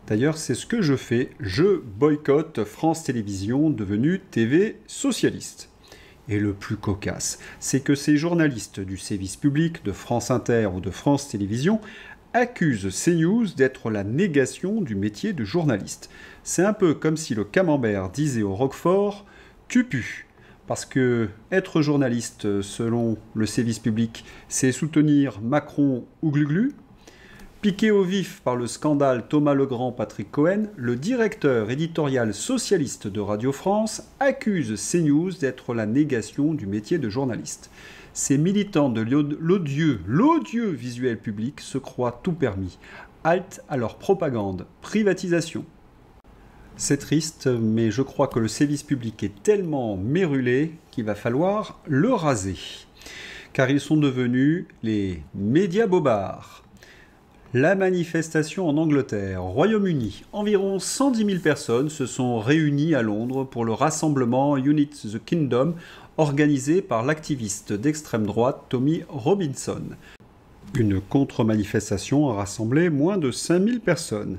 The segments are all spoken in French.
D'ailleurs, c'est ce que je fais. Je boycotte France Télévisions, devenue TV socialiste. Et le plus cocasse, c'est que ces journalistes du service public, de France Inter ou de France Télévisions, accusent CNews d'être la négation du métier de journaliste. C'est un peu comme si le camembert disait au Roquefort « tu pues ». Parce que être journaliste, selon le service public, c'est soutenir Macron ou Gluglu. Piqué au vif par le scandale Thomas Legrand-Patrick Cohen, le directeur éditorial socialiste de Radio France accuse CNews d'être la négation du métier de journaliste. Ces militants de l'odieux visuel public se croient tout permis. Halte à leur propagande, privatisation. C'est triste, mais je crois que le service public est tellement mérulé qu'il va falloir le raser. Car ils sont devenus les médias bobards. La manifestation en Angleterre, Royaume-Uni, environ 110 000 personnes se sont réunies à Londres pour le rassemblement Unite the Kingdom organisé par l'activiste d'extrême droite Tommy Robinson. Une contre-manifestation a rassemblé moins de 5 000 personnes.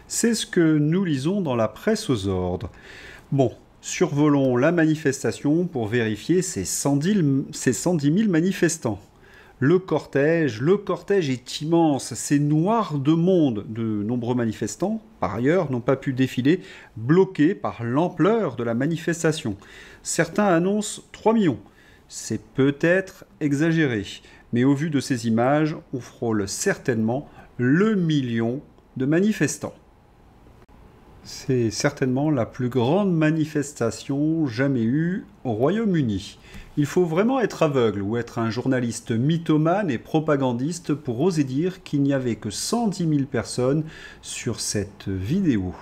C'est ce que nous lisons dans la presse aux ordres. Bon, survolons la manifestation pour vérifier ces 110 000 manifestants. Le cortège est immense, c'est noir de monde. De nombreux manifestants, par ailleurs, n'ont pas pu défiler, bloqués par l'ampleur de la manifestation. Certains annoncent 3 millions. C'est peut-être exagéré, mais au vu de ces images, on frôle certainement le million de manifestants. C'est certainement la plus grande manifestation jamais eue au Royaume-Uni. Il faut vraiment être aveugle ou être un journaliste mythomane et propagandiste pour oser dire qu'il n'y avait que 110 000 personnes sur cette vidéo.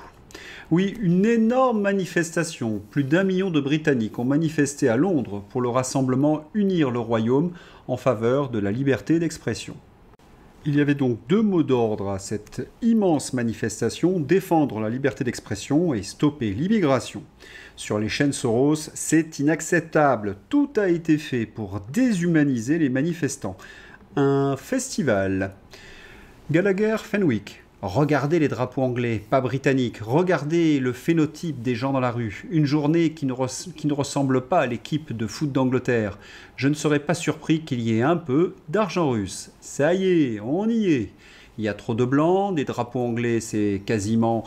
Oui, une énorme manifestation. Plus d'1 million de Britanniques ont manifesté à Londres pour le rassemblement Unir le Royaume en faveur de la liberté d'expression. Il y avait donc 2 mots d'ordre à cette immense manifestation, défendre la liberté d'expression et stopper l'immigration. Sur les chaînes Soros, c'est inacceptable. Tout a été fait pour déshumaniser les manifestants. Un festival. Gallagher Fenwick. Regardez les drapeaux anglais, pas britanniques. Regardez le phénotype des gens dans la rue. Une journée qui ne ressemble pas à l'équipe de foot d'Angleterre. Je ne serais pas surpris qu'il y ait un peu d'argent russe. Ça y est, on y est. Il y a trop de blancs, des drapeaux anglais, c'est quasiment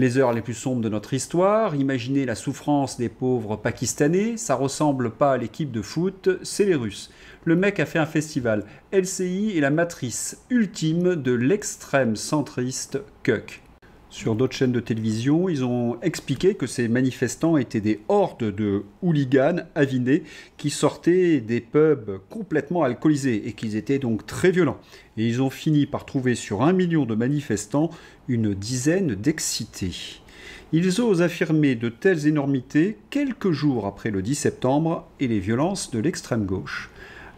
les heures les plus sombres de notre histoire. Imaginez la souffrance des pauvres Pakistanais. Ça ressemble pas à l'équipe de foot, c'est les Russes. Le mec a fait un festival. LCI est la matrice ultime de l'extrême centriste Cuck. Sur d'autres chaînes de télévision, ils ont expliqué que ces manifestants étaient des hordes de hooligans avinés qui sortaient des pubs complètement alcoolisés et qu'ils étaient donc très violents. Et ils ont fini par trouver sur 1 million de manifestants une dizaine d'excités. Ils osent affirmer de telles énormités quelques jours après le 10 septembre et les violences de l'extrême gauche.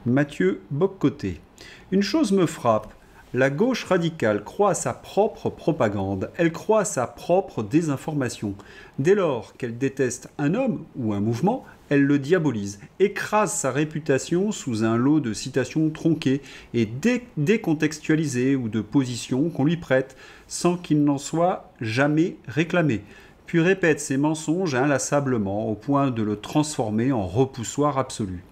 Mathieu Boccoté. Une chose me frappe. La gauche radicale croit à sa propre propagande, elle croit à sa propre désinformation. Dès lors qu'elle déteste un homme ou un mouvement, elle le diabolise, écrase sa réputation sous un lot de citations tronquées et décontextualisées ou de positions qu'on lui prête sans qu'il n'en soit jamais réclamé, puis répète ses mensonges inlassablement au point de le transformer en repoussoir absolu.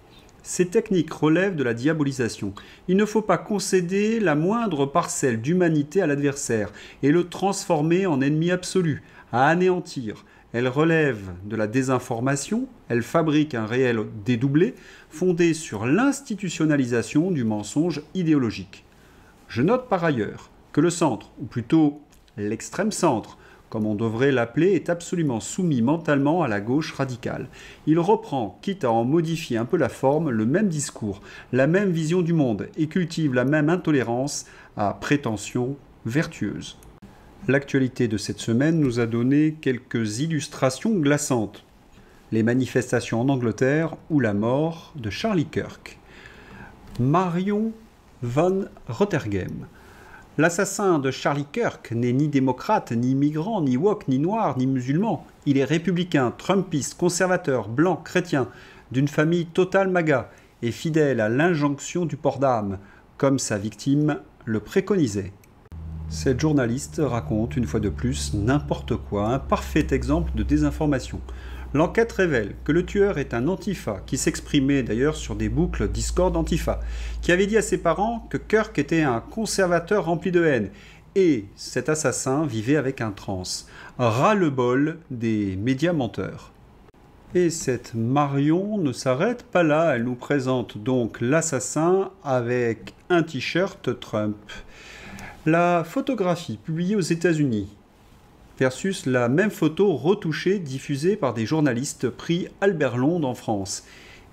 Ces techniques relèvent de la diabolisation. Il ne faut pas concéder la moindre parcelle d'humanité à l'adversaire et le transformer en ennemi absolu, à anéantir. Elles relèvent de la désinformation, elles fabriquent un réel dédoublé fondé sur l'institutionnalisation du mensonge idéologique. Je note par ailleurs que le centre, ou plutôt l'extrême centre, comme on devrait l'appeler, est absolument soumis mentalement à la gauche radicale. Il reprend, quitte à en modifier un peu la forme, le même discours, la même vision du monde et cultive la même intolérance à prétention vertueuse. L'actualité de cette semaine nous a donné quelques illustrations glaçantes. Les manifestations en Angleterre ou la mort de Charlie Kirk. Marion van Rottergem. L'assassin de Charlie Kirk n'est ni démocrate, ni migrant, ni woke, ni noir, ni musulman. Il est républicain, trumpiste, conservateur, blanc, chrétien, d'une famille totale MAGA et fidèle à l'injonction du port d'armes, comme sa victime le préconisait. Cette journaliste raconte une fois de plus n'importe quoi, un parfait exemple de désinformation. L'enquête révèle que le tueur est un Antifa, qui s'exprimait d'ailleurs sur des boucles Discord Antifa, qui avait dit à ses parents que Kirk était un conservateur rempli de haine, et cet assassin vivait avec un trans. Ras-le-bol des médias menteurs. Et cette Marion ne s'arrête pas là, elle nous présente donc l'assassin avec un t-shirt Trump. La photographie publiée aux États-Unis versus la même photo retouchée diffusée par des journalistes prix Albert Londres en France.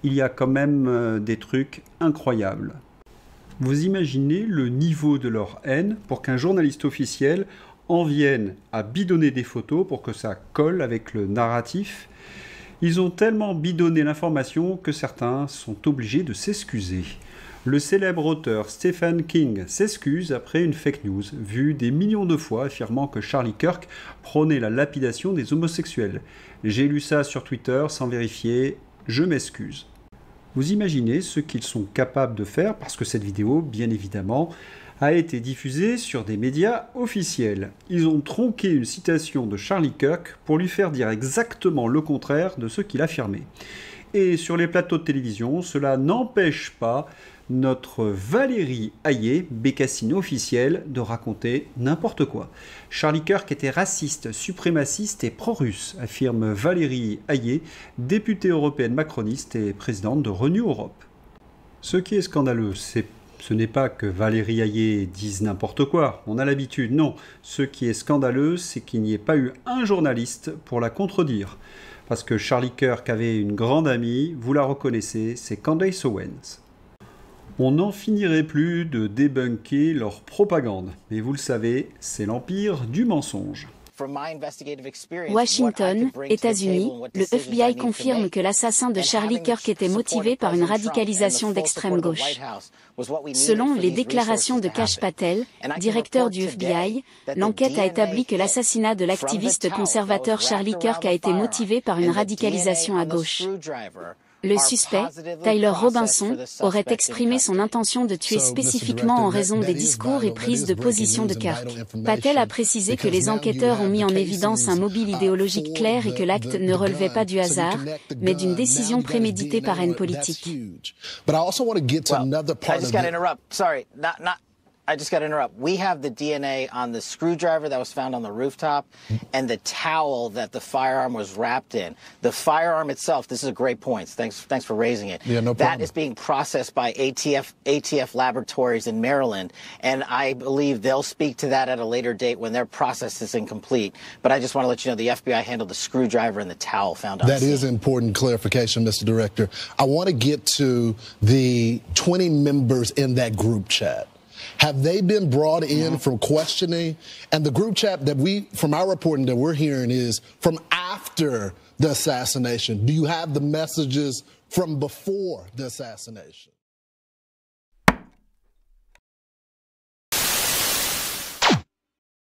Il y a quand même des trucs incroyables. Vous imaginez le niveau de leur haine pour qu'un journaliste officiel en vienne à bidonner des photos pour que ça colle avec le narratif. Ils ont tellement bidonné l'information que certains sont obligés de s'excuser. Le célèbre auteur Stephen King s'excuse après une fake news vue des millions de fois affirmant que Charlie Kirk prônait la lapidation des homosexuels. J'ai lu ça sur Twitter sans vérifier, je m'excuse. Vous imaginez ce qu'ils sont capables de faire parce que cette vidéo, bien évidemment, a été diffusée sur des médias officiels. Ils ont tronqué une citation de Charlie Kirk pour lui faire dire exactement le contraire de ce qu'il affirmait. Et sur les plateaux de télévision, cela n'empêche pas notre Valérie Hayé, bécassine officielle, de raconter n'importe quoi. Charlie Kirk était raciste, suprémaciste et pro-russe, affirme Valérie Hayé, députée européenne macroniste et présidente de Renew Europe. Ce qui est scandaleux, ce n'est pas que Valérie Hayé dise n'importe quoi, on a l'habitude, non. Ce qui est scandaleux, c'est qu'il n'y ait pas eu un journaliste pour la contredire. Parce que Charlie Kirk avait une grande amie, vous la reconnaissez, c'est Candace Owens. On n'en finirait plus de débunker leur propagande. Mais vous le savez, c'est l'empire du mensonge. Washington, États-Unis, le FBI confirme que l'assassin de Charlie Kirk était motivé par une radicalisation d'extrême gauche. Selon les déclarations de Kash Patel, directeur du FBI, l'enquête a établi que l'assassinat de l'activiste conservateur Charlie Kirk a été motivé par une radicalisation à gauche. Le suspect, Tyler Robinson, aurait exprimé son intention de tuer spécifiquement en raison des discours et prises de position de Kirk. Patel a précisé que les enquêteurs ont mis en évidence un mobile idéologique clair et que l'acte ne relevait pas du hasard, mais d'une décision préméditée par haine politique. I just got to interrupt. We have the DNA on the screwdriver that was found on the rooftop and the towel that the firearm was wrapped in. The firearm itself, this is a great point. Thanks for raising it. Yeah, no problem. That is being processed by ATF laboratories in Maryland, and I believe they'll speak to that at a later date when their process is incomplete. But I just want to let you know the FBI handled the screwdriver and the towel found on the scene. That is important clarification, Mr. Director. I want to get to the 20 members in that group chat. Have they been brought in from questioning? And the group chat that from our reporting that we're hearing is from after the assassination. Do you have the messages from before the assassination?